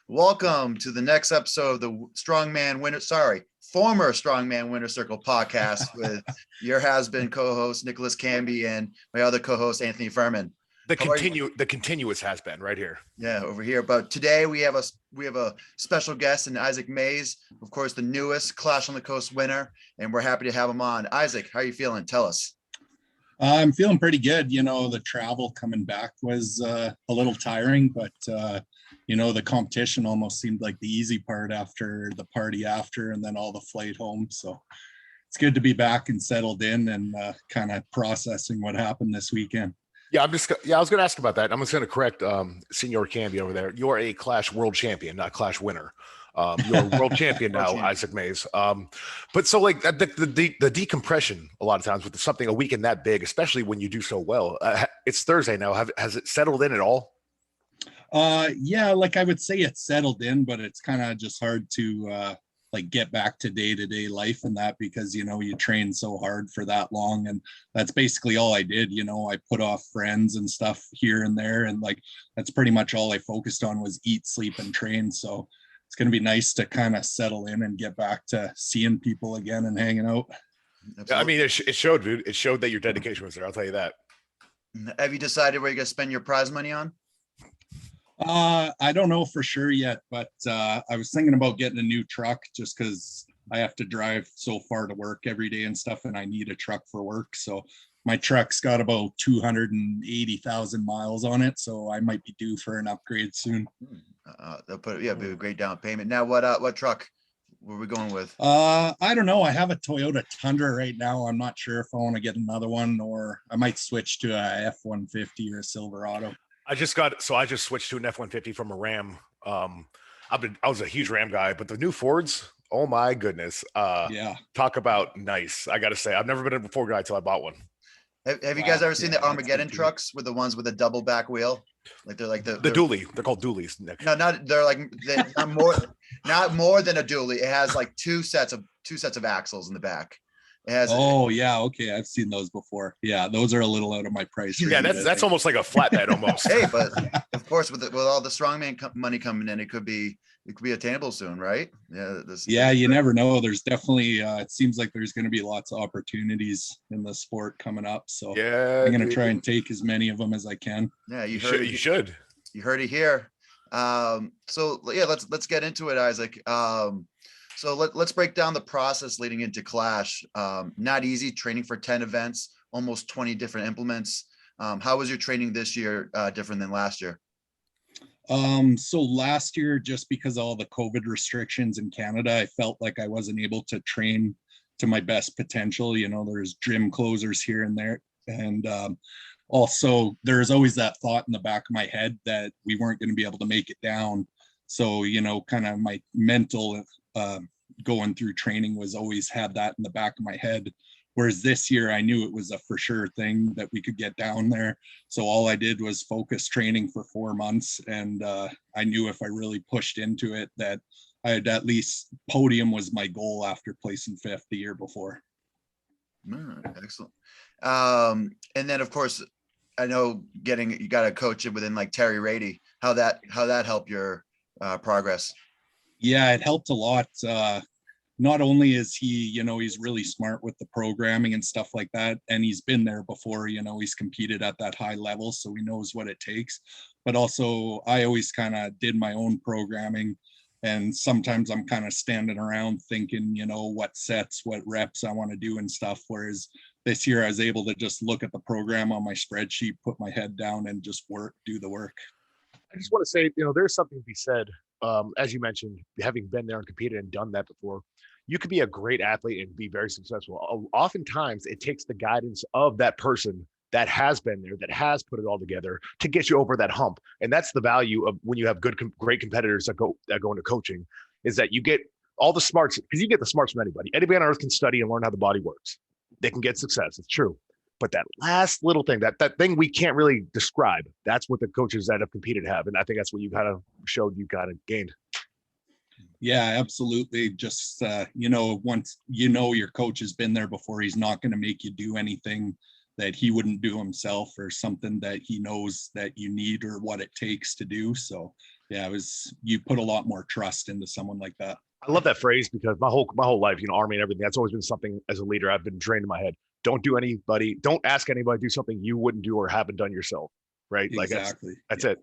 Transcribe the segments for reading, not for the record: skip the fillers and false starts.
Welcome to the next episode of the former Strongman Winner Circle podcast with your has-been co-host Nicholas Camby and my other co-host Anthony Furman. The continuous has been right here. Yeah, over here. But today we have a special guest in Isaac Mays, of course, the newest Clash on the Coast winner, and we're happy to have him on. Isaac, how are you feeling? Tell us. I'm feeling pretty good. The travel coming back was a little tiring, but the competition almost seemed like the easy part after the party after, and then all the flight home. So it's good to be back and settled in and kind of processing what happened this weekend. Yeah, I was going to ask about that. I'm just going to correct Senior Camby over there. You're a Clash world champion, not Clash winner. You're a world champion now, Isaac Mays. But so like the decompression a lot of times with something a weekend that big, especially when you do so well. It's Thursday now. Has it settled in at all? Yeah, like I would say it's settled in, but it's kind of just hard to get back to day-to-day life and that, because you train so hard for that long, and that's basically all I did. I put off friends and stuff here and there, and that's pretty much all I focused on was eat, sleep, and train. So it's going to be nice to kind of settle in and get back to seeing people again and hanging out. Absolutely. I mean, it showed, dude. It showed that your dedication was there. I'll tell you that. Have you decided where you're going to spend your prize money on? I don't know for sure yet, but I was thinking about getting a new truck just because I have to drive so far to work every day and stuff, and I need a truck for work. So my truck's got about 280,000 miles on it, so I might be due for an upgrade soon. It'll be a great down payment. Now, what truck were we going with? I don't know. I have a Toyota Tundra right now. I'm not sure if I want to get another one, or I might switch to a F-150 or a Silverado. I just switched to an F-150 from a Ram. I was a huge Ram guy, but the new Fords, oh my goodness. Yeah. Talk about nice. I got to say, I've never been a Ford guy until I bought one. Have you guys ever seen the Armageddon trucks with the ones with a double back wheel? Like they're like the dually. They're called dualies, Nick. No, they're not more than a dually. It has like two sets of axles in the back. It has. Oh yeah, okay. I've seen those before. Yeah, those are a little out of my price range. Yeah, that's almost like a flatbed almost. Hey, but of course, with all the strongman money coming in, it could be attainable soon, right? Yeah, you never know. There's definitely it seems like there's going to be lots of opportunities in the sport coming up. So yeah, I'm going to try and take as many of them as I can. Yeah, you should. You heard it here. So yeah, let's get into it, Isaac. So let's break down the process leading into Clash. Not easy training for 10 events, almost 20 different implements. How was your training this year different than last year? So last year, just because of all the COVID restrictions in Canada, I felt like I wasn't able to train to my best potential. There's gym closers here and there. And also there's always that thought in the back of my head that we weren't going to be able to make it down. So, kind of my mental going through training was always had that in the back of my head. Whereas this year I knew it was a for sure thing that we could get down there. So all I did was focus training for 4 months. And I knew if I really pushed into it that I'd at least podium was my goal after placing 5th the year before. Excellent. And then of course, I know you got a coach within like Terry Rady, how that helped your progress. Yeah, it helped a lot. Not only is he, he's really smart with the programming and stuff like that, and he's been there before, he's competed at that high level, so he knows what it takes. But also, I always kind of did my own programming, and sometimes I'm kind of standing around thinking, what sets, what reps I want to do and stuff. Whereas this year, I was able to just look at the program on my spreadsheet, put my head down, and just do the work. I just want to say, there's something to be said. As you mentioned, having been there and competed and done that before, you could be a great athlete and be very successful. Oftentimes, it takes the guidance of that person that has been there, that has put it all together to get you over that hump. And that's the value of when you have great competitors that go into coaching, is that you get all the smarts, because you get the smarts from anybody. Anybody on earth can study and learn how the body works. They can get success. It's true. But that last little thing, that thing we can't really describe, that's what the coaches that have competed have. And I think that's what you kind of showed you kind of gained. Yeah, absolutely. Just, once your coach has been there before, he's not going to make you do anything that he wouldn't do himself, or something that he knows that you need or what it takes to do. So yeah, you put a lot more trust into someone like that. I love that phrase because my whole life, Army and everything, that's always been something as a leader I've been trained in my head. Don't ask anybody to do something you wouldn't do or haven't done yourself. Right. Exactly. Like that's it.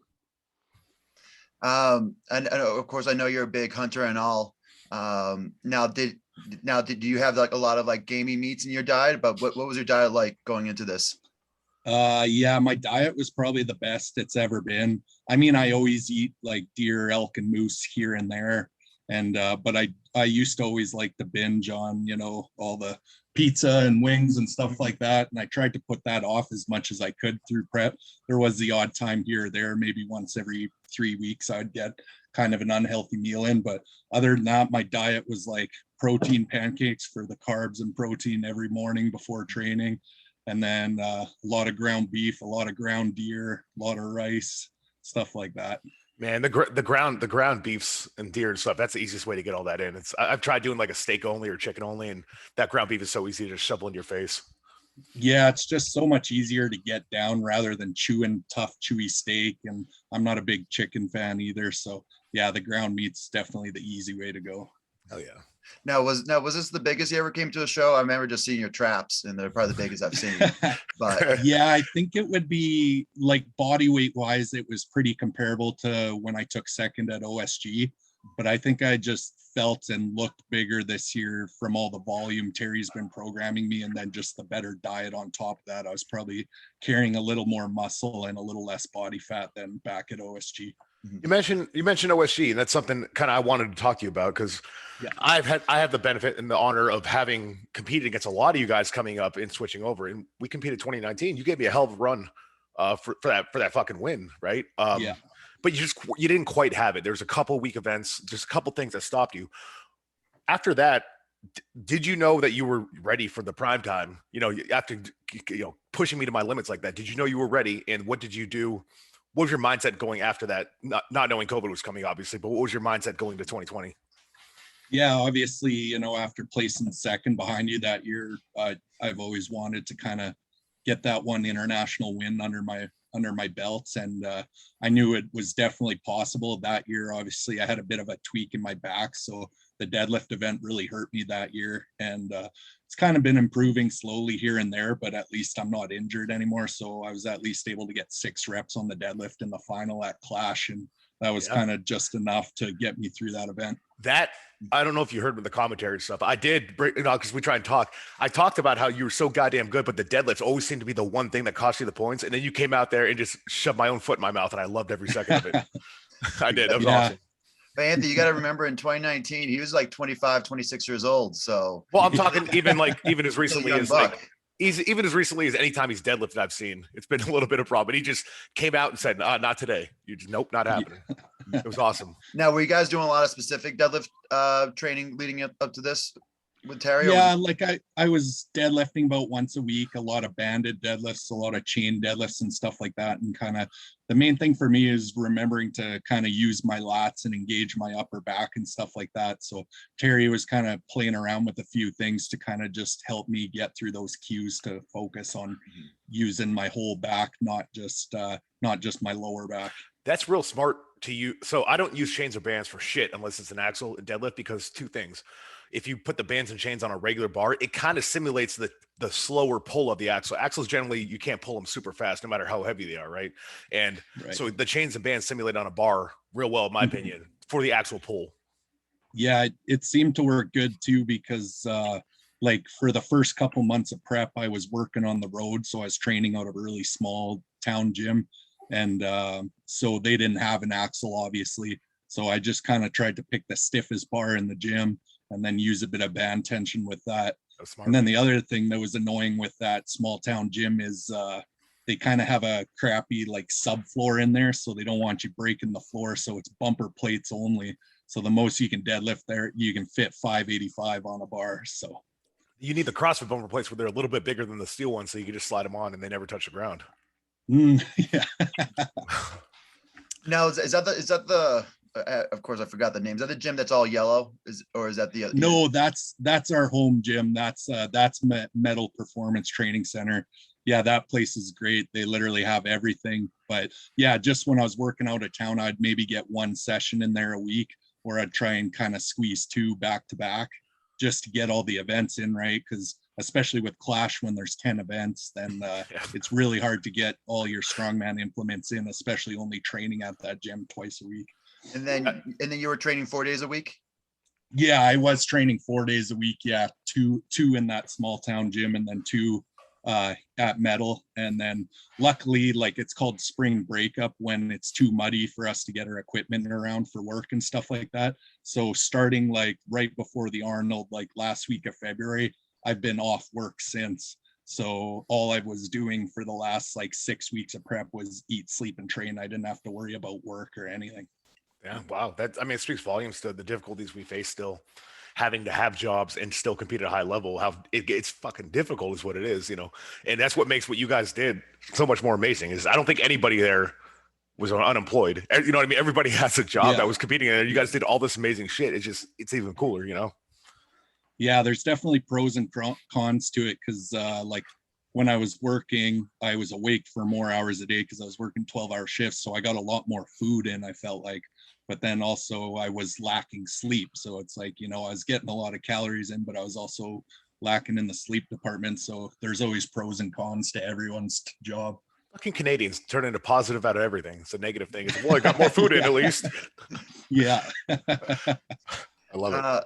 And of course, I know you're a big hunter and all. Now, did you have like a lot of like gamey meats in your diet? But what was your diet like going into this? Yeah, my diet was probably the best it's ever been. I mean, I always eat like deer, elk, and moose here and there. And but I used to always like to binge on, all the pizza and wings and stuff like that. And I tried to put that off as much as I could through prep. There was the odd time here or there, maybe once every 3 weeks, I'd get kind of an unhealthy meal in. But other than that, my diet was like protein pancakes for the carbs and protein every morning before training. And then a lot of ground beef, a lot of ground deer, a lot of rice, stuff like that. Man, the ground beefs and deer and stuff, that's the easiest way to get all that in. I've tried doing like a steak only or chicken only, and that ground beef is so easy to just shovel in your face. Yeah, it's just so much easier to get down rather than chewing tough, chewy steak. And I'm not a big chicken fan either. So yeah, the ground meat's definitely the easy way to go. Oh yeah. Now was this the biggest you ever came to a show? I remember just seeing your traps, and they're probably the biggest I've seen. But yeah, I think it would be like body weight wise, it was pretty comparable to when I took second at OSG. But I think I just felt and looked bigger this year from all the volume Terry's been programming me, and then just the better diet on top of that. I was probably carrying a little more muscle and a little less body fat than back at OSG. You mentioned OSG, and that's something kind of I wanted to talk to you about because I have the benefit and the honor of having competed against a lot of you guys coming up and switching over. And we competed 2019. You gave me a hell of a run for that fucking win, right? Yeah. But you didn't quite have it. There's a couple weak events, just a couple things that stopped you. After that, did you know that you were ready for the prime time? After pushing me to my limits like that, did you know you were ready? And what did you do? What was your mindset going after that? Not knowing COVID was coming, obviously, but what was your mindset going to 2020? Yeah, obviously, after placing second behind you that year, I've always wanted to kind of get that one international win under my belts. And I knew it was definitely possible that year. Obviously, I had a bit of a tweak in my back. So the deadlift event really hurt me that year. And it's kind of been improving slowly here and there, but at least I'm not injured anymore. So I was at least able to get 6 reps on the deadlift in the final at Clash. And that was kind of just enough to get me through that event. That, I don't know if you heard with the commentary stuff. I did, because we try and talk. I talked about how you were so goddamn good, but the deadlifts always seemed to be the one thing that cost you the points. And then you came out there and just shoved my own foot in my mouth, and I loved every second of it. I did. That was awesome. But Anthony, you got to remember in 2019, he was like 25, 26 years old. So, well, I'm talking even as recently as even as recently as any time he's deadlifted I've seen. It's been a little bit of a problem. But he just came out and said, not today. You just, nope, not happening. It was awesome. Now, were you guys doing a lot of specific deadlift training leading up to this with Terry? Yeah, like I was deadlifting about once a week, a lot of banded deadlifts, a lot of chain deadlifts and stuff like that. And kind of the main thing for me is remembering to kind of use my lats and engage my upper back and stuff like that. So Terry was kind of playing around with a few things to kind of just help me get through those cues to focus on using my whole back, not just my lower back. That's real smart to you. So I don't use chains or bands for shit unless it's an axle deadlift, because 2 things. If you put the bands and chains on a regular bar, it kind of simulates the slower pull of the axle. Axles generally, you can't pull them super fast, no matter how heavy they are, right? And so the chains and bands simulate on a bar real well, in my opinion, for the actual pull. Yeah, it seemed to work good too, because like for the first couple months of prep, I was working on the road. So I was training out of a really small town gym. And so they didn't have an axle, obviously. So I just kind of tried to pick the stiffest bar in the gym and then use a bit of band tension with that. And then the other thing that was annoying with that small town gym is they kind of have a crappy like subfloor in there. So they don't want you breaking the floor. So it's bumper plates only. So the most you can deadlift there, you can fit 585 on a bar. So you need the CrossFit bumper plates where they're a little bit bigger than the steel ones, so you can just slide them on and they never touch the ground. Yeah. Now, is that the of course I forgot the name. Is that the gym that's all yellow? Is that the other? No, that's our home gym. That's Metal Performance Training Center. Yeah, that place is great. They literally have everything. But yeah, just when I was working out of town, I'd maybe get one session in there a week, or I'd try and kind of squeeze two back to back just to get all the events in, right? Because especially with Clash, when there's 10 events, then it's really hard to get all your strongman implements in, especially only training at that gym twice a week. And then you were training 4 days a week? Yeah, I was training 4 days a week. Yeah, two in that small town gym, and then two at Metal. And then luckily, like, it's called spring breakup when it's too muddy for us to get our equipment around for work and stuff like that. So starting like right before the Arnold, like last week of February, I've been off work since. So all I was doing for the last like 6 weeks of prep was eat, sleep, and train. I didn't have to worry about work or anything. Yeah, wow. It speaks volumes to the difficulties we face still, having to have jobs and still compete at a high level. How it's fucking difficult is what it is, and that's what makes what you guys did so much more amazing. Is I don't think anybody there was unemployed. You know what I mean? Everybody has a job that was competing, and you guys did all this amazing shit. It's even cooler, Yeah, there's definitely pros and cons to it, because like when I was working, I was awake for more hours a day because I was working 12-hour shifts. So I got a lot more food in, I felt like, but then also I was lacking sleep. So it's like, I was getting a lot of calories in, but I was also lacking in the sleep department. So there's always pros and cons to everyone's job. Fucking Canadians turn into positive out of everything. It's a negative thing. It's, well, I got more food in at least. Yeah. I love it.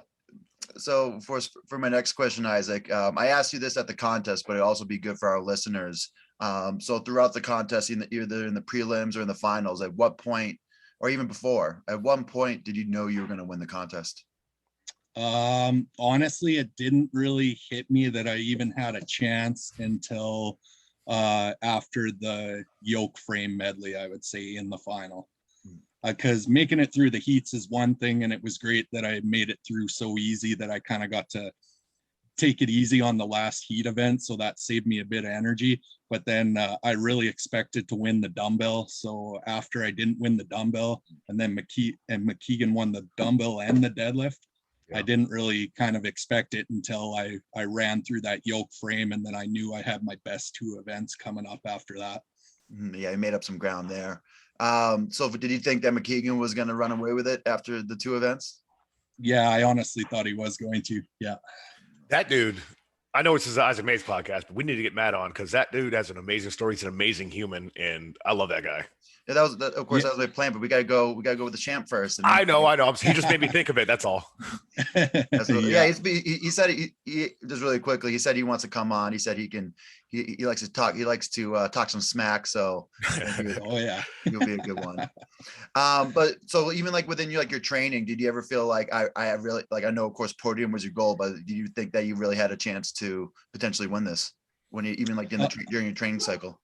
So for my next question, Isaac, I asked you this at the contest, but it'd also be good for our listeners. So throughout the contest, either in the prelims or in the finals, at what point, or even before, at one point did you know you were going to win the contest? Honestly, it didn't really hit me that I even had a chance until after the yoke frame medley, I would say, in the final. Because making it through the heats is one thing, and it was great that I made it through so easy that I kind of got to take it easy on the last heat event, so that saved me a bit of energy. But then I really expected to win the dumbbell, so after I didn't win the dumbbell, and then McKeegan won the dumbbell and the deadlift, I didn't really kind of expect it until I ran through that yoke frame, and then I knew I had my best two events coming up after that. Yeah, he made up some ground there. So did you think that McKeegan was going to run away with it after the two events? Yeah, I honestly thought he was going to. Yeah. That dude, I know it's his Isaac Mays podcast, but we need to get Matt on, because that dude has an amazing story. He's an amazing human, and I love that guy. Yeah, that was my plan, but we gotta go with the champ first. I know. He just made me think of it. That's all. He said he just really quickly. He said he wants to come on. He said he likes to talk. He likes to talk some smack. So he'll be a good one. But so even like within your training, did you ever feel like I really, like, I know of course podium was your goal, but do you think that you really had a chance to potentially win this when you even like during your training cycle?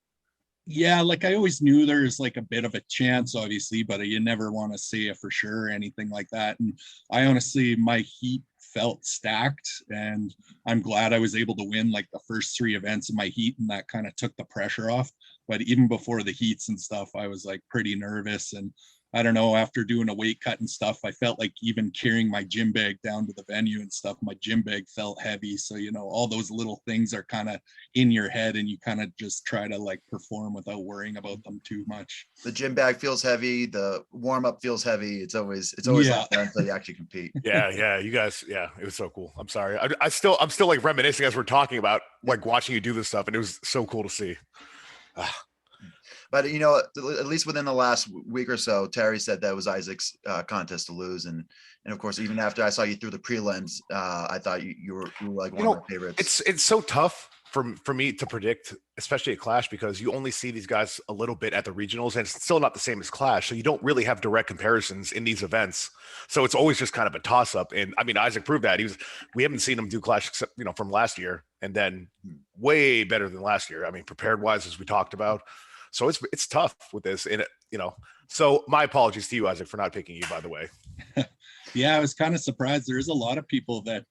Yeah, like I always knew there's like a bit of a chance, obviously, but you never want to say it for sure or anything like that. And I honestly, my heat felt stacked, and I'm glad I was able to win like the first three events in my heat, and that kind of took the pressure off. But even before the heats and stuff, I was like pretty nervous, and I don't know, after doing a weight cut and stuff, I felt like even carrying my gym bag down to the venue and stuff, my gym bag felt heavy. So, all those little things are kind of in your head, and you kind of just try to like perform without worrying about them too much. The gym bag feels heavy. The warm up feels heavy. It's always like that until you actually compete. Yeah. You guys, it was so cool. I'm sorry. I'm still like reminiscing as we're talking about like watching you do this stuff, and it was so cool to see. But at least within the last week or so, Terry said that was Isaac's contest to lose, and of course, even after I saw you through the prelims, I thought you were like one of my favorites. It's so tough for me to predict, especially at Clash, because you only see these guys a little bit at the regionals, and it's still not the same as Clash, so you don't really have direct comparisons in these events. So it's always just kind of a toss up. And I mean, Isaac proved that. We haven't seen him do Clash except from last year, and then way better than last year. I mean, prepared wise, as we talked about. So it's tough with this, and so my apologies to you, Isaac, for not picking you, by the way. Yeah, I was kind of surprised. There's a lot of people that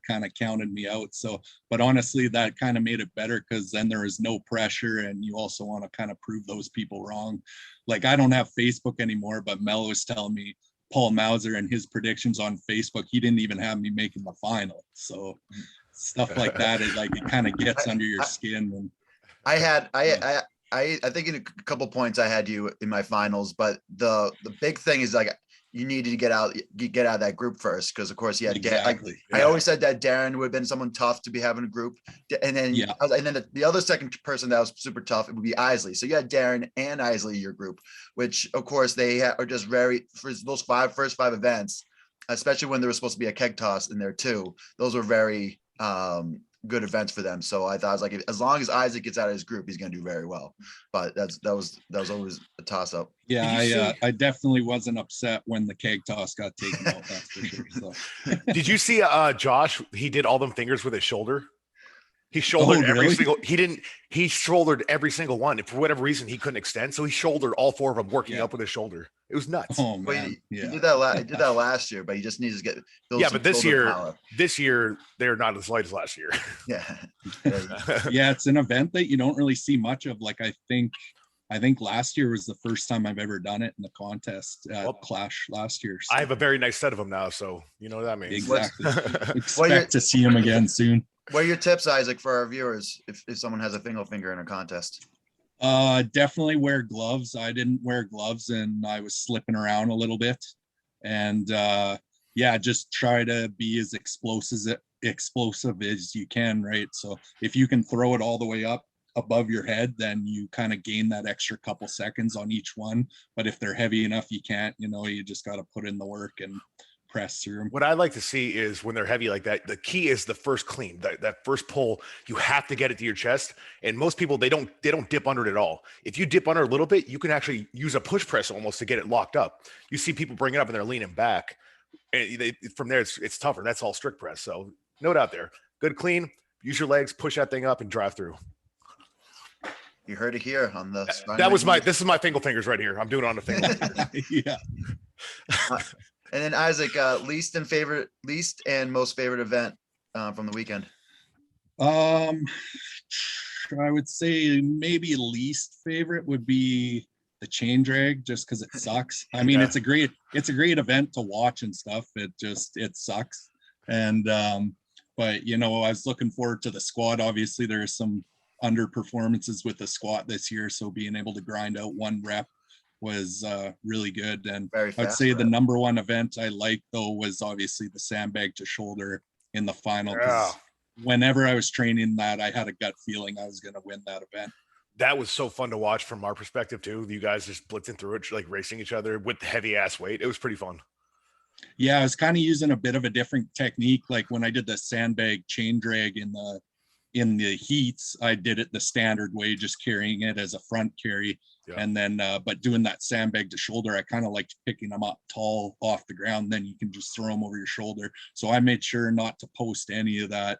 kind of counted me out. So, but honestly, that kind of made it better, because then there is no pressure, and you also want to kind of prove those people wrong. Like, I don't have Facebook anymore, but Mel was telling me Paul Mauser and his predictions on Facebook, he didn't even have me making the final. So stuff like that, it kind of gets under your skin. And I had I think in a couple points I had you in my finals, but the big thing is like you needed to get out of that group first because of course you had Exactly. I always said that Darren would have been someone tough to be having a group, and then the other second person that was super tough it would be Isley. So you had Darren and Isley your group, which of course they are just very for those first five events, especially when there was supposed to be a keg toss in there too. Those were very good events for them. So I thought I was like, as long as Isaac gets out of his group, he's going to do very well. But that was always a toss up. Yeah, I definitely wasn't upset when the keg toss got taken out. That's for sure. So. Did you see Josh? He did all them fingers with his shoulder. He shouldered every single. He shouldered every single one. And for whatever reason, he couldn't extend, so he shouldered all four of them, working up with his shoulder. It was nuts. Oh man, he did that. He did that last year, but he just needs to get. But this year they're not as light as last year. Yeah, yeah, it's an event that you don't really see much of. Like I think last year was the first time I've ever done it in the contest at Clash last year. So. I have a very nice set of them now, so you know what that means. Exactly. Expect to see him again soon. What are your tips, Isaac, for our viewers if someone has a finger in a contest? Definitely wear gloves. I didn't wear gloves and I was slipping around a little bit. And just try to be as explosive as you can, right? So if you can throw it all the way up above your head, then you kind of gain that extra couple seconds on each one. But if they're heavy enough, you can't, you just got to put in the work and press through them. What I like to see is when they're heavy like that, the key is the first clean, that first pull. You have to get it to your chest, and most people they don't dip under it at all. If you dip under a little bit, you can actually use a push press almost to get it locked up. You see people bring it up and they're leaning back, and from there it's tougher. That's all strict press. So note out there, good clean. Use your legs, push that thing up, and drive through. You heard it here on the. This is my fingers right here. I'm doing it on the finger. Yeah. And then Isaac, least and most favorite event from the weekend. I would say maybe least favorite would be the chain drag, just because it sucks. I mean, it's a great event to watch and stuff. It sucks. And but I was looking forward to the squat. Obviously, there are some underperformances with the squat this year, so being able to grind out one rep was really good. And I'd say the number one event I liked though was obviously the sandbag to shoulder in the final. Whenever I was training that, I had a gut feeling I was going to win that event. That was so fun to watch from our perspective too. You guys just blitzing through it, like racing each other with the heavy ass weight. It was pretty fun. Yeah, I was kind of using a bit of a different technique. Like when I did the sandbag chain drag in the heats, I did it the standard way, just carrying it as a front carry. Yeah. And then, but doing that sandbag to shoulder, I kind of liked picking them up tall off the ground. Then you can just throw them over your shoulder. So I made sure not to post any of that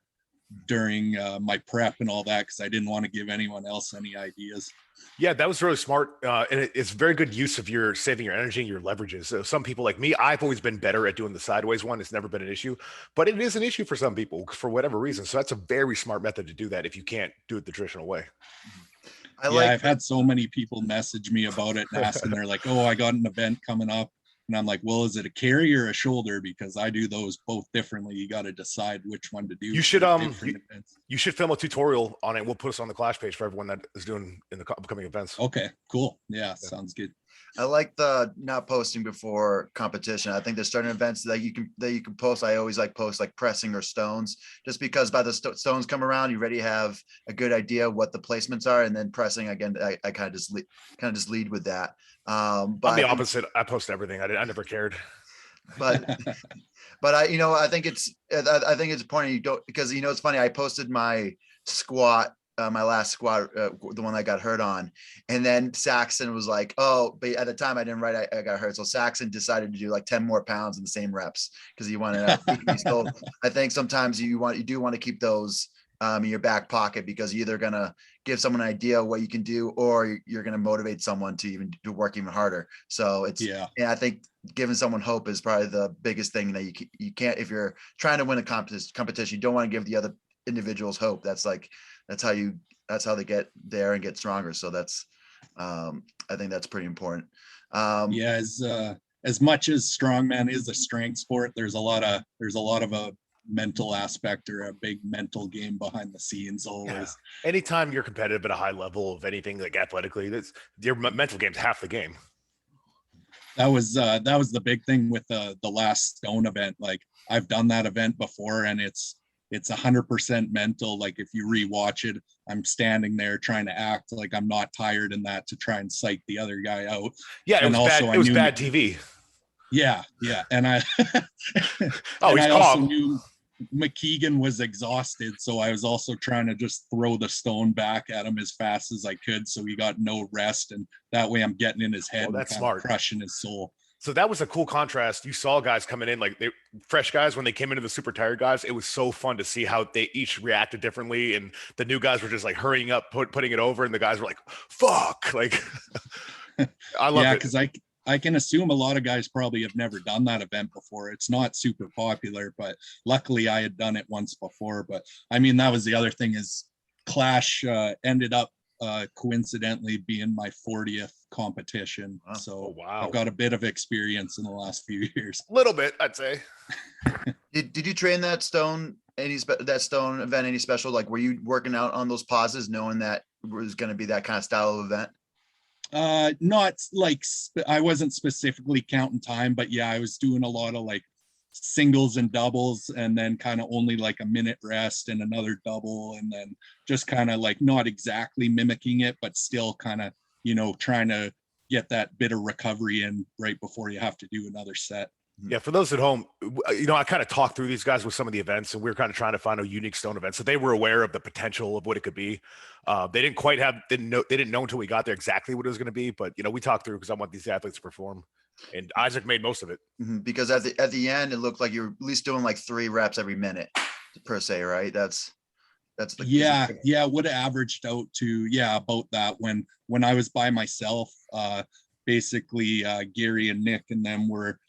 during my prep and all that, because I didn't want to give anyone else any ideas. Yeah, that was really smart. And it's very good use of your saving your energy and your leverages. So some people like me, I've always been better at doing the sideways one. It's never been an issue, but it is an issue for some people for whatever reason. So that's a very smart method to do that if you can't do it the traditional way. I've had so many people message me about it and asking, they're like, oh, I got an event coming up. And I'm like, well, is it a carry or a shoulder? Because I do those both differently. You got to decide which one to do. You should you should film a tutorial on it. We'll put us on the Clash page for everyone that is doing in the upcoming events. Okay, cool. Yeah. Sounds good. I like the not posting before competition. I think there's certain events that you can post. I always post like pressing or stones, just because by the stones come around, you already have a good idea what the placements are, and then pressing again. I kind of just lead with that. But I'm the opposite. I post everything. I never cared. But I think it's important you don't, because it's funny. I posted my squat. My last squat, the one I got hurt on, and then Saxon was like, "Oh," but at the time I didn't write I got hurt, so Saxon decided to do like 10 more pounds in the same reps because he wanted to. So I think sometimes you do want to keep those in your back pocket, because you're either gonna give someone an idea what you can do, or you're gonna motivate someone to even to work even harder. So and I think giving someone hope is probably the biggest thing that you can't, if you're trying to win a competition, you don't want to give the other individuals hope. That's how they get there and get stronger. So that's I think that's pretty important. As much as strongman is a strength sport, there's a lot of mental aspect or a big mental game behind the scenes always. Yeah. Anytime you're competitive at a high level of anything like athletically, that's your mental game's half the game. That was the big thing with the last stone event. Like I've done that event before, and it's 100% mental. Like if you rewatch it, I'm standing there trying to act like I'm not tired in that to try and psych the other guy out. Yeah, it was also bad. It was bad TV. Yeah, and I oh, he's I calm. also knew McKeegan was exhausted, so I was also trying to just throw the stone back at him as fast as I could, so he got no rest, and that way I'm getting in his head and that's kind smart. of crushing his soul. So that was a cool contrast. You saw guys coming in like fresh guys when they came into the super tired guys. It was so fun to see how they each reacted differently, and the new guys were just like hurrying up, putting it over, and the guys were like, "Fuck!" Like, I love it because I can assume a lot of guys probably have never done that event before. It's not super popular, but luckily I had done it once before. But I mean, that was the other thing is Clash ended up coincidentally being my 40th competition. Wow. So wow. I've got a bit of experience in the last few years. A little bit, I'd say. Did you train that stone that stone event any special? Like, were you working out on those pauses knowing that it was going to be that kind of style of event? Not like I wasn't specifically counting time, but yeah, I was doing a lot of like singles and doubles, and then kind of only like a minute rest and another double, and then just kind of like not exactly mimicking it, but still kind of, you know, trying to get that bit of recovery in right before you have to do another set. Yeah, for those at home, you know, I kind of talked through these guys with some of the events, and we were kind of trying to find a unique stone event, so they were aware of the potential of what it could be. They didn't know until we got there exactly what it was going to be, but you know, we talked through because I want these athletes to perform, and Isaac made most of it. Because at the end, it looked like you're at least doing like 3 reps every minute per se, right? That's the yeah, would have averaged out to about that when I was by myself. Basically Gary and Nick and them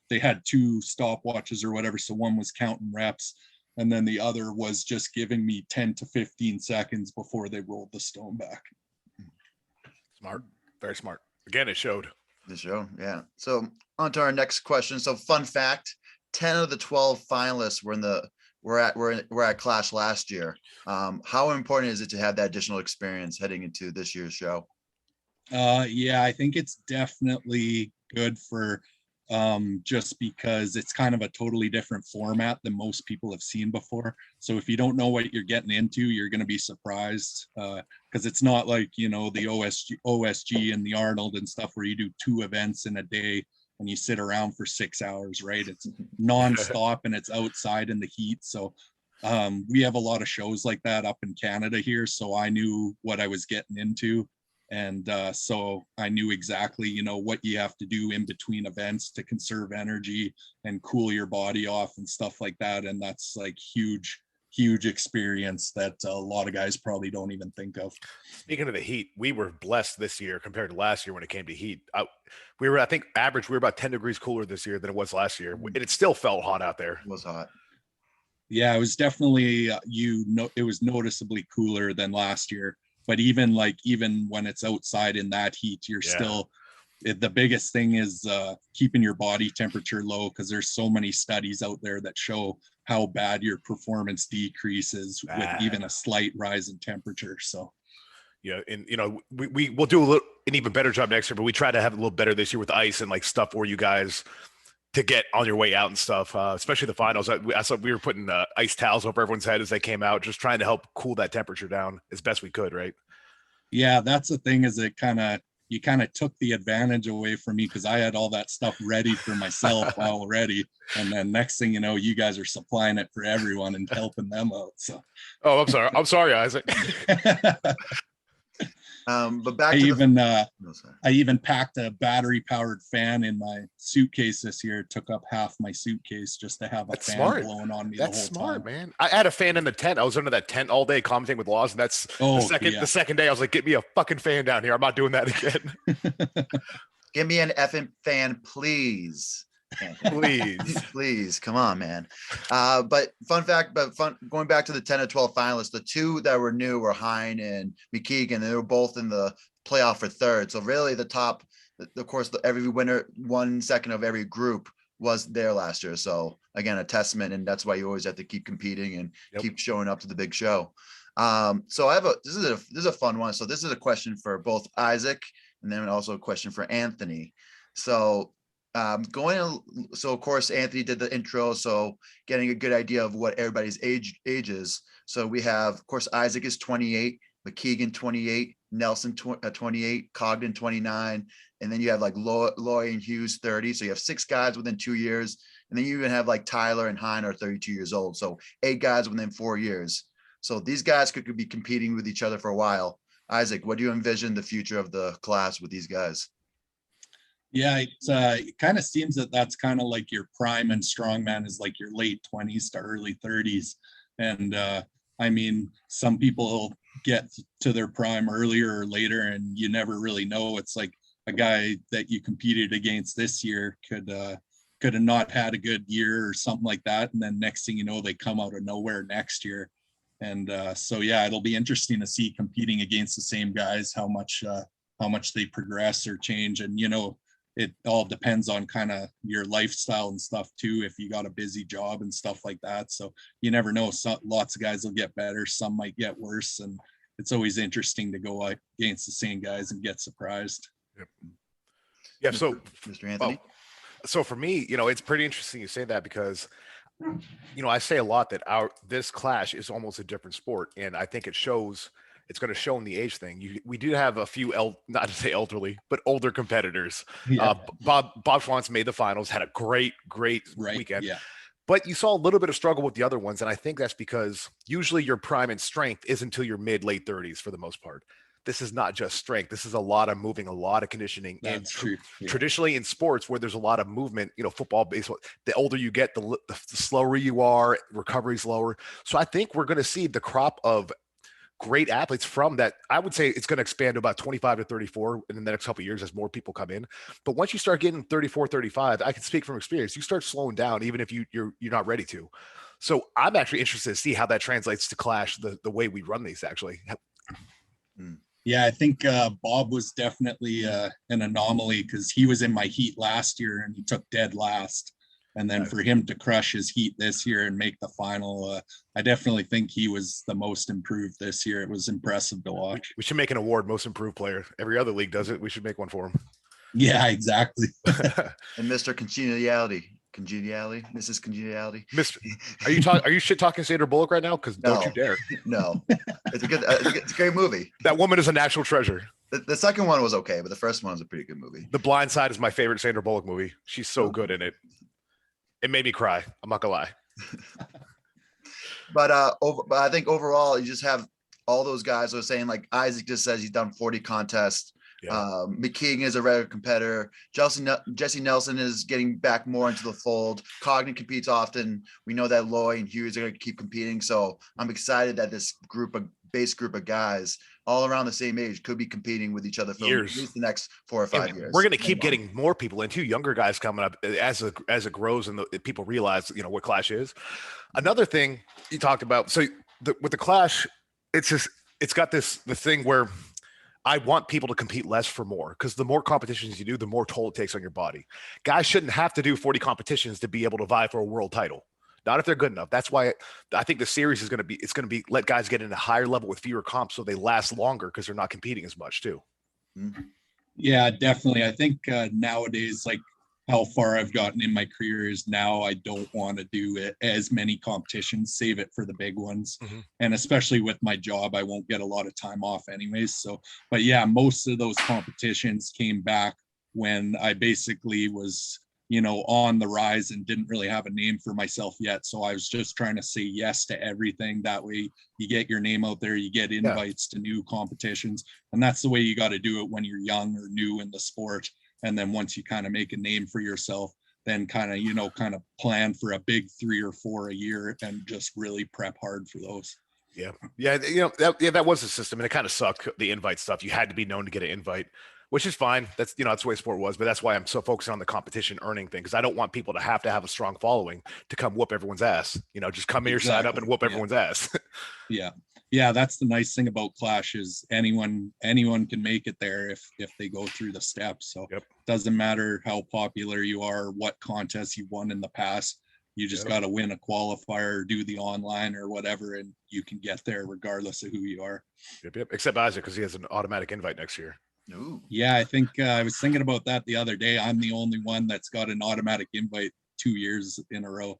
they had 2 stopwatches or whatever, so one was counting reps and then the other was just giving me 10 to 15 seconds before they rolled the stone back. Smart, very smart. Again, it showed. The show, yeah. So on to our next question. So fun fact: 10 of the 12 finalists were at Clash last year. How important is it to have that additional experience heading into this year's show? Yeah, I think it's definitely good for just because it's kind of a totally different format than most people have seen before. So if you don't know what you're getting into, you're going to be surprised because it's not like, you know, the OSG and the Arnold and stuff where you do 2 events in a day and you sit around for 6 hours, right? It's nonstop and it's outside in the heat. So we have a lot of shows like that up in Canada here. So I knew what I was getting into. And so I knew exactly, you know, what you have to do in between events to conserve energy and cool your body off and stuff like that. And that's like huge experience that a lot of guys probably don't even think of. Speaking of the heat, we were blessed this year compared to last year when it came to heat. I think average, we were about 10 degrees cooler this year than it was last year. And it still felt hot out there. It was hot. Yeah, it was definitely, it was noticeably cooler than last year. But even when it's outside in that heat, you're still, the biggest thing is keeping your body temperature low, because there's so many studies out there that show how bad your performance decreases with even a slight rise in temperature. So, yeah, and you know, we will do an even better job next year, but we try to have a little better this year with ice and like stuff for you guys to get on your way out and stuff, especially the finals. I saw we were putting ice towels over everyone's head as they came out, just trying to help cool that temperature down as best we could, right? Yeah, that's the thing, is you kind of took the advantage away from me because I had all that stuff ready for myself already. And then next thing you know, you guys are supplying it for everyone and helping them out. So, oh, I'm sorry, Isaac. But back I even packed a battery powered fan in my suitcase this year. It took up half my suitcase just to have a fan blowing on me. That's the whole smart, time. Man. I had a fan in the tent. I was under that tent all day commenting with Laws, and that's the second day I was like, get me a fucking fan down here. I'm not doing that again. Give me an effing fan, please. Please, come on, man. But going back to the 10 of 12 finalists, the 2 that were new were Hein and McKeegan. They were both in the playoff for 3rd. So really the top, of course, every winner, 1 second of every group was there last year. So again, a testament. And that's why you always have to keep competing and Yep. keep showing up to the big show. So this is a fun one. So this is a question for both Isaac and then also a question for Anthony. So so of course Anthony did the intro, so getting a good idea of what everybody's age is. So we have, of course, Isaac is 28, McKeegan 28, Nelson 28, Cogden 29, and then you have like Loy and Hughes 30. So you have 6 guys within 2 years, and then you even have like Tyler and Hein are 32 years old. So 8 guys within 4 years. So these guys could be competing with each other for a while. Isaac, what do you envision the future of the class with these guys? Yeah, it kind of seems that that's kind of like your prime, and strongman is like your late 20s to early 30s. And I mean, some people get to their prime earlier or later, and you never really know. It's like a guy that you competed against this year could have not had a good year or something like that, and then next thing you know, they come out of nowhere next year. And so yeah, it'll be interesting to see, competing against the same guys, how much they progress or change. And it all depends on kind of your lifestyle and stuff too, if you got a busy job and stuff like that. So you never know. Lots of guys will get better, some might get worse, and it's always interesting to go against the same guys and get surprised. Yep. Yeah. So Mr. Anthony. So for me, it's pretty interesting you say that, because I say a lot that this clash is almost a different sport, and I think it shows. It's going to show in the age thing. We do have a few, not to say elderly, but older competitors. Yeah. Bob Schwantz made the finals, had a great weekend. Yeah. But you saw a little bit of struggle with the other ones, and I think that's because usually your prime in strength isn't until your late 30s for the most part. This is not just strength. This is a lot of moving, a lot of conditioning. That's true. Yeah. Traditionally in sports where there's a lot of movement, football, baseball, the older you get, the slower you are, recovery's lower. So I think we're going to see the crop of great athletes from that. I would say it's going to expand to about 25 to 34 in the next couple of years as more people come in. But once you start getting 34, 35, I can speak from experience, you start slowing down, even if you're not ready to. So I'm actually interested to see how that translates to clash, the way we run these actually. Yeah, I think Bob was definitely an anomaly, because he was in my heat last year and he took dead last. And then for him to crush his heat this year and make the final, I definitely think he was the most improved this year. It was impressive to watch. We should make an award, most improved player. Every other league does it. We should make one for him. Yeah, exactly. And Mr. Congeniality, Mrs. Congeniality. Are you shit talking Sandra Bullock right now? Because don't you dare. No, it's a great movie. That woman is a national treasure. The second one was okay, but the first one was a pretty good movie. The Blind Side is my favorite Sandra Bullock movie. She's so good in it. It made me cry. I'm not gonna lie. But I think overall, you just have all those guys who are saying, like Isaac just says he's done 40 contests. Yeah. McKeegan is a regular competitor. Jesse Nelson is getting back more into the fold. Cogden competes often. We know that Loy and Hughes are going to keep competing. So I'm excited that this base group of guys all around the same age could be competing with each other for at least the next 4 or 5 years. We're going to keep getting more people in too, younger guys coming up as it grows and people realize, what Clash is. Another thing you talked about. So with the Clash, it's got the thing where I want people to compete less for more, because the more competitions you do, the more toll it takes on your body. Guys shouldn't have to do 40 competitions to be able to vie for a world title. Not if they're good enough. That's why I think the series is going to be let guys get in a higher level with fewer comps so they last longer, because they're not competing as much too. Yeah, definitely. I think nowadays, like how far I've gotten in my career is now I don't want to do as many competitions, save it for the big ones. Mm-hmm. And especially with my job, I won't get a lot of time off anyways. So, but yeah, most of those competitions came back when I basically was, on the rise and didn't really have a name for myself yet. So I was just trying to say yes to everything. That way you get your name out there, you get invites to new competitions. And that's the way you got to do it when you're young or new in the sport. And then once you kind of make a name for yourself, then kind of plan for a big 3 or 4 a year and just really prep hard for those. Yeah. That was the system, and it kind of sucked, the invite stuff. You had to be known to get an invite, which is fine. That's, that's the way sport was, but that's why I'm so focused on the competition earning thing. Cause I don't want people to have a strong following to come whoop everyone's ass, just come here, sign up and whoop everyone's ass. Yeah. Yeah. That's the nice thing about Clash is anyone can make it there if they go through the steps. So Doesn't matter how popular you are, what contests you won in the past. You just got to win a qualifier or do the online or whatever, and you can get there regardless of who you are. Yep. Except Isaac, because he has an automatic invite next year. Ooh. Yeah, I think I was thinking about that the other day. I'm the only one that's got an automatic invite 2 years in a row.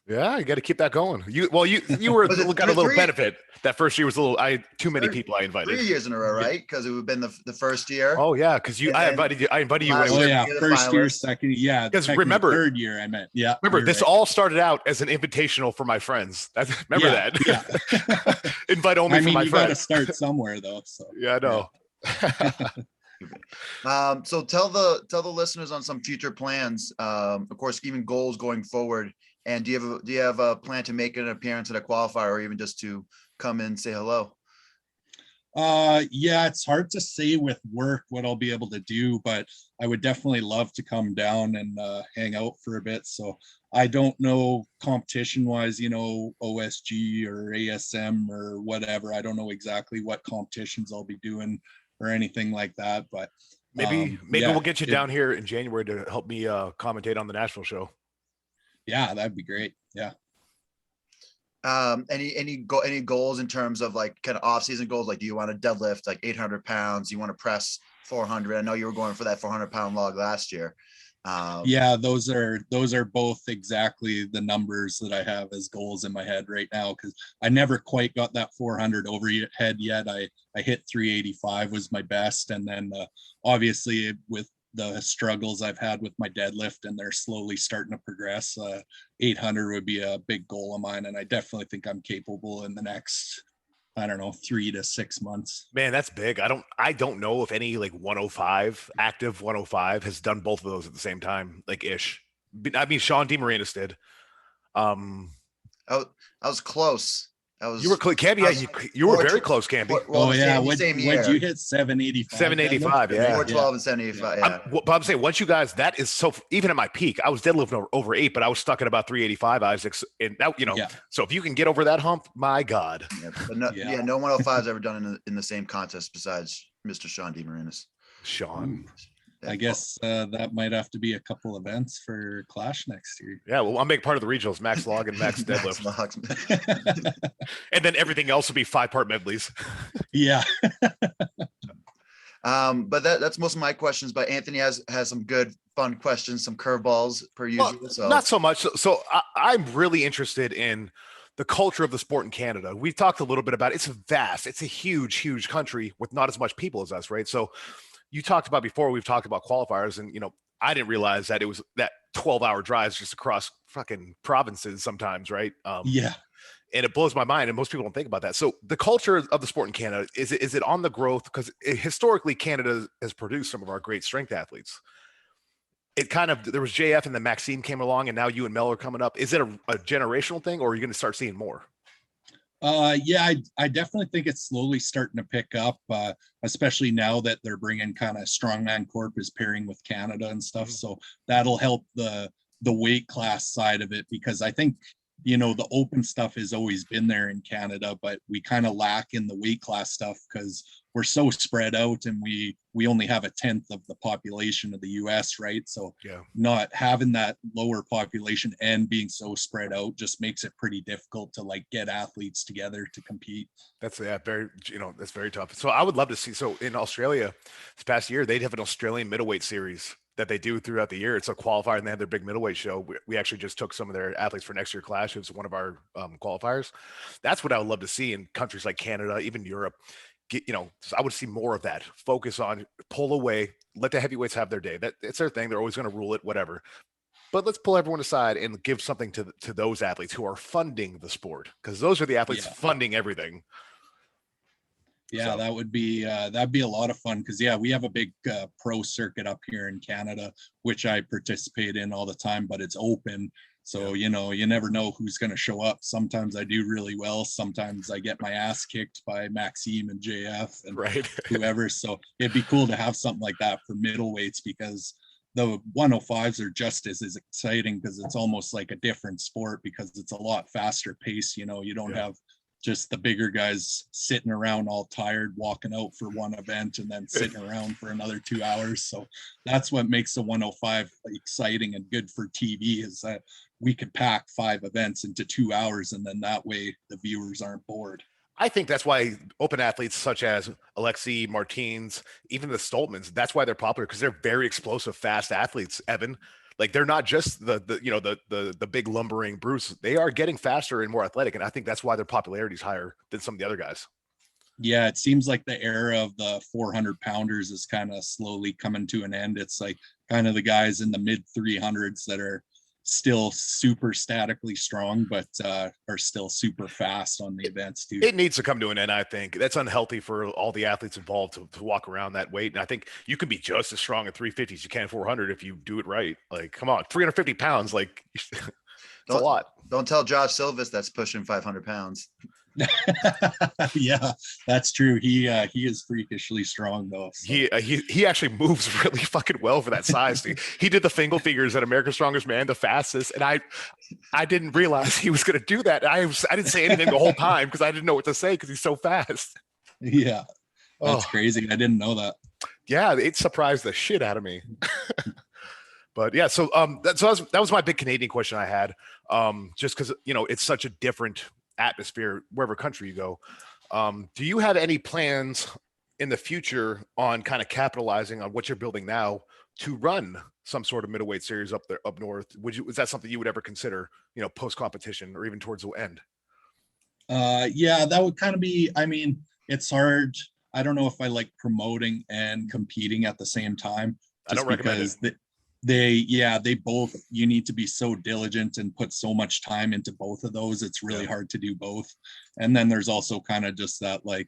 Yeah, you got to keep that going. You were got a little benefit. That first year was a little. Too many people I invited. 3 years in a row, right? Because it would have been the first year. Oh yeah, because I invited you. When oh yeah, first year, second, yeah. Because remember, third year I meant. Yeah. Remember, this all started out as an invitational for my friends. Remember that? Yeah. Invite only for my friends. You got to start somewhere though. So yeah, I know. So tell the listeners on some future plans, of course, even goals going forward. And do you have a plan to make an appearance at a qualifier, or even just to come in and say hello? Yeah, it's hard to say with work what I'll be able to do, but I would definitely love to come down and hang out for a bit. So I don't know competition wise, OSG or ASM or whatever. I don't know exactly what competitions I'll be doing or anything like that, but maybe we'll get you down here in January to help me commentate on the national show. Yeah, that'd be great. Yeah. Any goals in terms of like kind of off-season goals? Like, do you want to deadlift like 800 pounds? Do you want to press 400? I know you were going for that 400-pound log last year. Yeah, those are both exactly the numbers that I have as goals in my head right now, because I never quite got that 400 overhead yet. I hit 385 was my best, and then obviously with the struggles I've had with my deadlift, and they're slowly starting to progress, 800 would be a big goal of mine, and I definitely think I'm capable in the next, I don't know, 3 to 6 months. Man, that's big. I don't know if any like 105 active 105 has done both of those at the same time, like ish. I mean, Sean DeMarinis did. I was close. You were close, Cam. Yeah, you were very close, Cam. Well, yeah. What'd you hit? 785. 785. Yeah. 412 and 785. Yeah. But I'm saying once you guys, that is so. Even at my peak, I was deadlifting over 8, but I was stuck at about 385. Isaac, and that So if you can get over that hump, my God. Yeah, but no 105's ever done in the same contest besides Mr. Sean DeMarinis. Sean. I guess that might have to be a couple events for Clash next year. Yeah, well, I'll make part of the regionals, max log and max deadlift. And then everything else will be 5-part medleys. Yeah. But that's most of my questions, but Anthony has some good, fun questions, some curveballs per usual. Well, so not so much. So I'm really interested in the culture of the sport in Canada. We've talked a little bit about it. It's vast. It's a huge, huge country with not as much people as us, right? So you talked about before, we've talked about qualifiers, and I didn't realize that it was that 12-hour drives just across fucking provinces sometimes, right? Yeah. And it blows my mind, and most people don't think about that. So the culture of the sport in Canada, is it on the growth? Because historically, Canada has produced some of our great strength athletes. There was JF and then Maxime came along, and now you and Mel are coming up. Is it a generational thing, or are you going to start seeing more? Yeah, I definitely think it's slowly starting to pick up, especially now that they're bringing kind of Strongman Corp is pairing with Canada and stuff. So that'll help the weight class side of it, because I think, the open stuff has always been there in Canada, but we kind of lack in the weight class stuff because we're so spread out, and we only have 1/10 of the population of the US, right? So not having that lower population and being so spread out just makes it pretty difficult to like get athletes together to compete. That's that's very tough. So I would love to see, so in Australia this past year, they'd have an Australian middleweight series that they do throughout the year. It's a qualifier, and they have their big middleweight show. We actually just took some of their athletes for next year Clash. It was one of our qualifiers. That's what I would love to see in countries like Canada, even Europe. I would see more of that. Focus on, pull away, let the heavyweights have their day. It's their thing. They're always going to rule it, whatever. But let's pull everyone aside and give something to those athletes who are funding the sport, because those are the athletes funding everything. Yeah, so that would be that'd be a lot of fun, because we have a big pro circuit up here in Canada, which I participate in all the time, but it's open. So, you never know who's going to show up. Sometimes I do really well. Sometimes I get my ass kicked by Maxime and JF and whoever. So it'd be cool to have something like that for middleweights, because the 105s are just as exciting, because it's almost like a different sport, because it's a lot faster pace. You don't have just the bigger guys sitting around all tired, walking out for one event and then sitting around for another 2 hours. So that's what makes the 105 exciting and good for TV, is that we could pack 5 events into 2 hours, and then that way the viewers aren't bored. I think that's why open athletes such as Alexei, Martins, even the Stoltmans, that's why they're popular, because they're very explosive, fast athletes, Evan. Like, they're not just the big lumbering Bruce. They are getting faster and more athletic, and I think that's why their popularity is higher than some of the other guys. Yeah, it seems like the era of the 400 pounders is kind of slowly coming to an end. It's like kind of the guys in the mid 300s that are still super statically strong, but are still super fast on the events too. It needs to come to an end. I think that's unhealthy for all the athletes involved to walk around that weight. And I think you can be just as strong at 350 as you can at 400 if you do it right. Like, come on, 350 pounds, like it's a lot. Don't tell Josh Silvis that's pushing 500 pounds. Yeah, that's true. He is freakishly strong though. So. He actually moves really fucking well for that size. He did the Fingal figures at America's Strongest Man, the fastest, and I didn't realize he was going to do that. I didn't say anything the whole time because I didn't know what to say because he's so fast. Yeah, that's crazy. I didn't know that. Yeah, it surprised the shit out of me. But yeah, so that was my big Canadian question I had. Just because it's such a different atmosphere wherever country you go. Do you have any plans in the future on kind of capitalizing on what you're building now to run some sort of middleweight series up north? Is that something you would ever consider, post competition or even towards the end? Yeah, that would kind of be, I mean, it's hard. I don't know if I like promoting and competing at the same time. I don't recommend it. They both, you need to be so diligent and put so much time into both of those. It's really hard to do both. And then there's also kind of just that like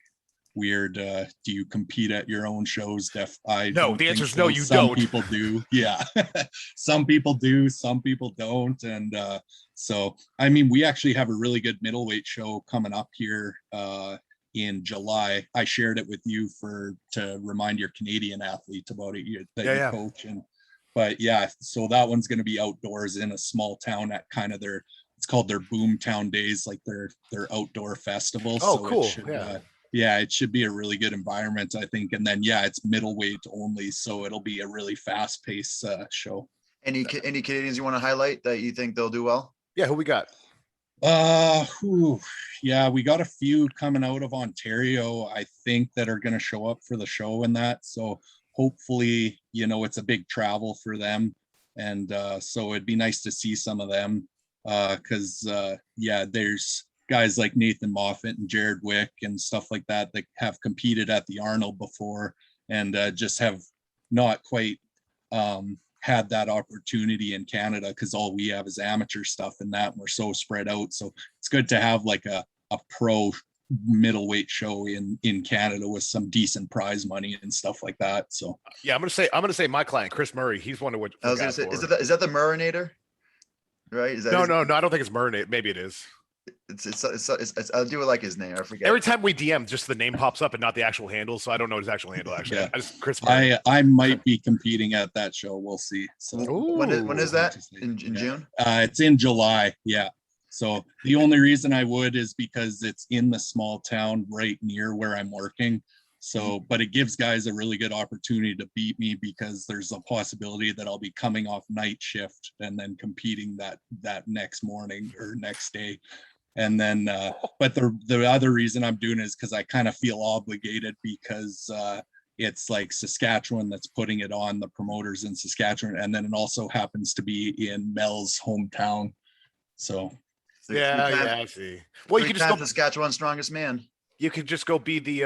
weird, do you compete at your own shows? No, the answer is no, you don't. Some people do. Yeah. Some people do, some people don't. And so, I mean, we actually have a really good middleweight show coming up here in July. I shared it with you to remind your Canadian athlete about it, you coach. But yeah, so that one's going to be outdoors in a small town at kind of it's called their Boomtown Days, like their outdoor festival. Oh, so cool. It should be a really good environment, I think. And then, it's middleweight only. So it'll be a really fast paced show. Any Canadians you want to highlight that you think they'll do well? Yeah. Who we got? We got a few coming out of Ontario, I think, that are going to show up for the show and that. So hopefully, it's a big travel for them. And so it'd be nice to see some of them because, there's guys like Nathan Moffat and Jared Wick and stuff like that have competed at the Arnold before and just have not quite had that opportunity in Canada because all we have is amateur stuff and that, and we're so spread out. So it's good to have like a pro middleweight show in Canada with some decent prize money and stuff like that. So I'm gonna say my client Chris Murray, he's one of what I was gonna say. Is that the Murraynator? Right? Is that no, I don't think it's Murray. Maybe it is. It's I'll do it like his name. I forget. Every time we DM, just the name pops up and not the actual handle, so I don't know his actual handle actually. Yeah. Chris Murray. I might be competing at that show. We'll see. So when is that? In June? It's in July. Yeah. So the only reason I would is because it's in the small town right near where I'm working. So, but it gives guys a really good opportunity to beat me because there's a possibility that I'll be coming off night shift and then competing that next morning or next day. And then, but the other reason I'm doing it is because I kind of feel obligated because it's like Saskatchewan that's putting it on, the promoters in Saskatchewan. And then it also happens to be in Mel's hometown. So. I see. Well, you can just go Saskatchewan's strongest man. You could just go be the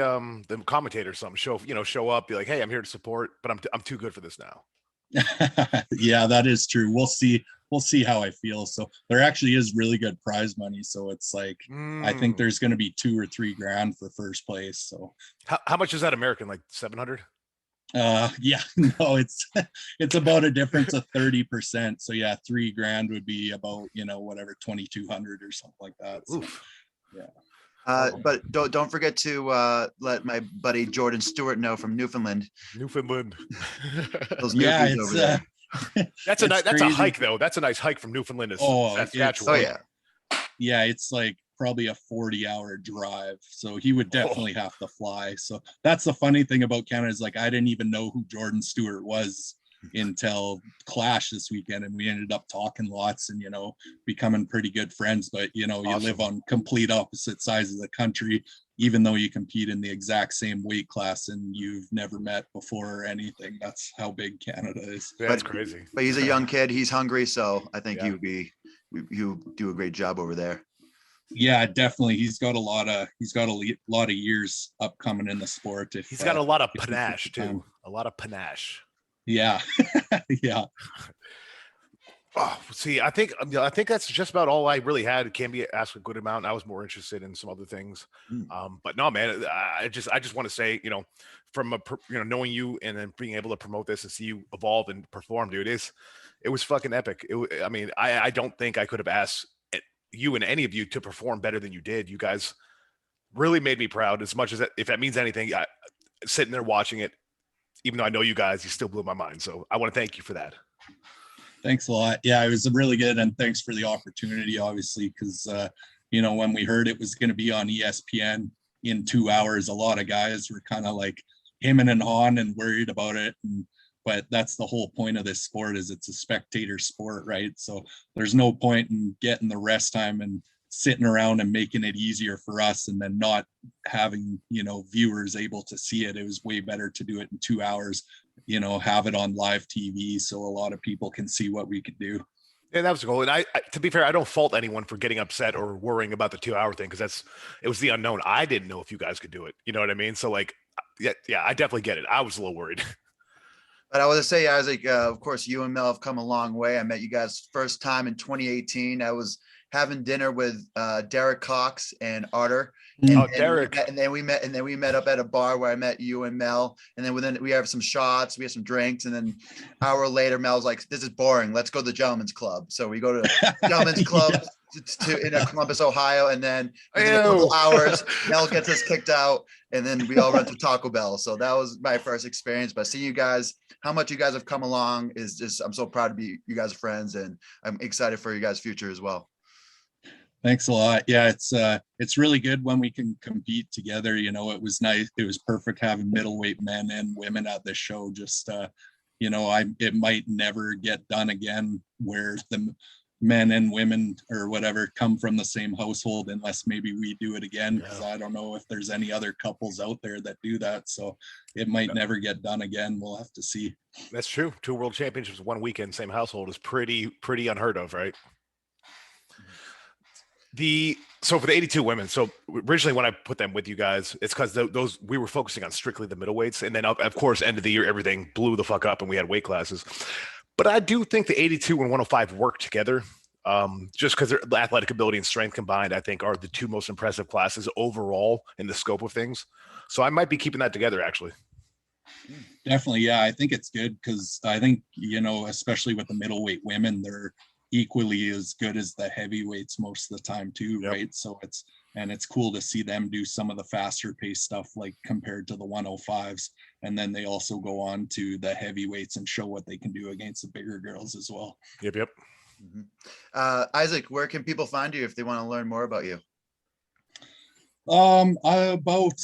commentator or something. Show up, be like, hey, I'm here to support, but I'm too good for this now. Yeah, that is true. We'll see how I feel. So there actually is really good prize money. So it's like I think there's going to be $2 or $3 grand for first place. So how much is that American? Like 700? No, it's about a difference of 30%. So yeah, $3 grand would be about whatever 2,200 or something like that. So, yeah. But don't forget to let my buddy Jordan Stewart know from Newfoundland. Those Newfies over there. That's a hike though. That's a nice hike from Newfoundland to Saskatchewan. Yeah. Yeah, it's like probably a 40-hour drive. So he would definitely have to fly. So that's the funny thing about Canada is like, I didn't even know who Jordan Stewart was until Clash this weekend. And we ended up talking lots and, becoming pretty good friends. But, you live on complete opposite sides of the country, even though you compete in the exact same weight class and you've never met before or anything. That's how big Canada is. That's crazy. But he's a young kid. He's hungry. So I think Yeah. you do a great job over there. Yeah, definitely. He's got a lot of years upcoming in the sport. He's got a lot of panache too. A lot of panache. Yeah. Yeah. Oh, see, I think that's just about all I really had. It can be asked a good amount. I was more interested in some other things, but no, man. I just want to say, from knowing you and then being able to promote this and see you evolve and perform, dude, it was fucking epic. I don't think I could have asked you and any of you to perform better than you did. You guys really made me proud. As much as if that means anything, sitting there watching it, even though I know you guys, you still blew my mind. So I want to thank you for that. Thanks a lot. Yeah, it was really good. And thanks for the opportunity, obviously, because, when we heard it was going to be on ESPN in 2 hours, a lot of guys were kind of like hemming and hawing and worried about it. But that's the whole point of this sport is it's a spectator sport, right? So there's no point in getting the rest time and sitting around and making it easier for us and then not having, viewers able to see it. It was way better to do it in 2 hours, have it on live TV so a lot of people can see what we could do. Yeah, that was the goal. And I, to be fair, I don't fault anyone for getting upset or worrying about the 2 hour thing because it was the unknown. I didn't know if you guys could do it. You know what I mean? So yeah, I definitely get it. I was a little worried. But I was to say, Isaac, of course, you and Mel have come a long way. I met you guys first time in 2018. I was having dinner with Derek Cox and Arter. Derek. And then we met up at a bar where I met you and Mel. And then we have some shots, we have some drinks. And then an hour later, Mel's like, this is boring. Let's go to the Gentleman's Club. So we go to the Gentleman's Club in Columbus, Ohio. And then within a couple hours, Mel gets us kicked out. And then we all run to Taco Bell. So that was my first experience. But seeing you guys, how much you guys have come along is just, I'm so proud to be you guys' friends. And I'm excited for you guys' future as well. Thanks a lot. Yeah, it's really good when we can compete together. It was nice. It was perfect having middleweight men and women at this show. Just it might never get done again where the men and women or whatever come from the same household unless maybe we do it again, because I don't know if there's any other couples out there that do that. So it might never get done again. We'll have to see. That's true. 2 world championships, 1 weekend, same household is pretty unheard of, right? So for the 82 women, so originally when I put them with you guys, it's because those we were focusing on strictly the middleweights, and then of course end of the year everything blew the fuck up and we had weight classes. But I do think the 82 and 105 work together, just because their athletic ability and strength combined, I think are the 2 most impressive classes overall in the scope of things. So I might be keeping that together actually. Definitely, yeah, I think it's good because I think especially with the middleweight women, they're equally as good as the heavyweights most of the time too. Yep. Right. So it's cool to see them do some of the faster paced stuff like compared to the 105s. And then they also go on to the heavyweights and show what they can do against the bigger girls as well. Yep. Mm-hmm. Isaac, where can people find you if they want to learn more about you? About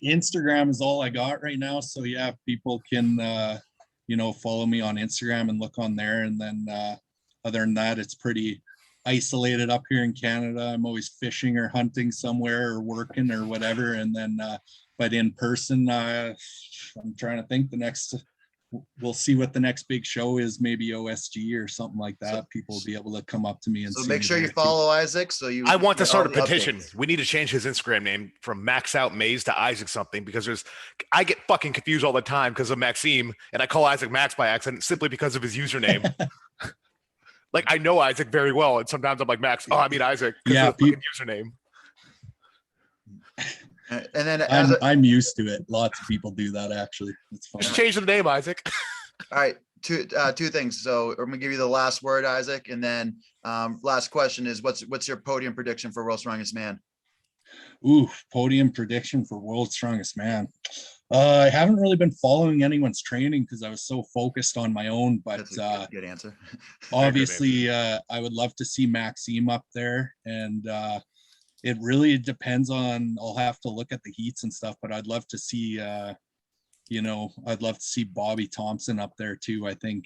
Instagram is all I got right now. So yeah, people can, follow me on Instagram and look on there. And then, other than that, it's pretty isolated up here in Canada. I'm always fishing or hunting somewhere or working or whatever. And then, but in person, I'm trying to think we'll see what the next big show is, maybe OSG or something like that. So, people will be able to come up to me and so make sure you follow Isaac. So I want to start a petition. Updates. We need to change his Instagram name from Max Out Maze to Isaac something, because I get fucking confused all the time because of Maxime, and I call Isaac Max by accident simply because of his username. Like I know Isaac very well, and sometimes I'm like Max. Oh, I mean Isaac. Yeah, of the username. And then I'm used to it. Lots of people do that actually. It's fun. Just change the name, Isaac. All right, two things. So I'm gonna give you the last word, Isaac, and then last question is what's your podium prediction for World's Strongest Man? Ooh, podium prediction for World's Strongest Man. I haven't really been following anyone's training because I was so focused on my own, but that's a good answer. Obviously I would love to see Maxime up there, and It really depends on, I'll have to look at the heats and stuff, but I'd love to see, I'd love to see Bobby Thompson up there too, I think.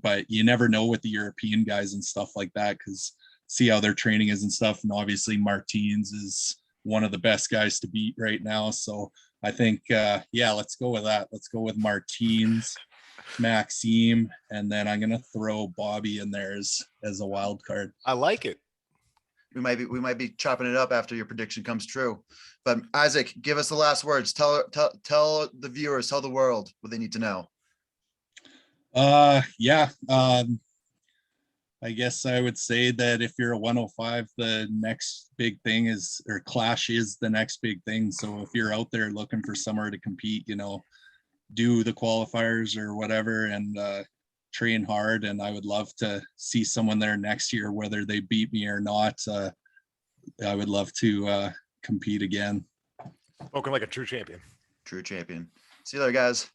But you never know with the European guys and stuff like that, because see how their training is and stuff. And obviously Martins is one of the best guys to beat right now. So I think, let's go with that. Let's go with Martins, Maxime, and then I'm going to throw Bobby in there as a wild card. I like it. We might be chopping it up after your prediction comes true. But Isaac, give us the last words. Tell the viewers, tell the world what they need to know. I guess I would say that if you're a 105, the next big thing Clash is the next big thing. So if you're out there looking for somewhere to compete, do the qualifiers or whatever, and train hard. And I would love to see someone there next year, whether they beat me or not. I would love to compete again. Spoken like a true champion. True champion. See you there, guys.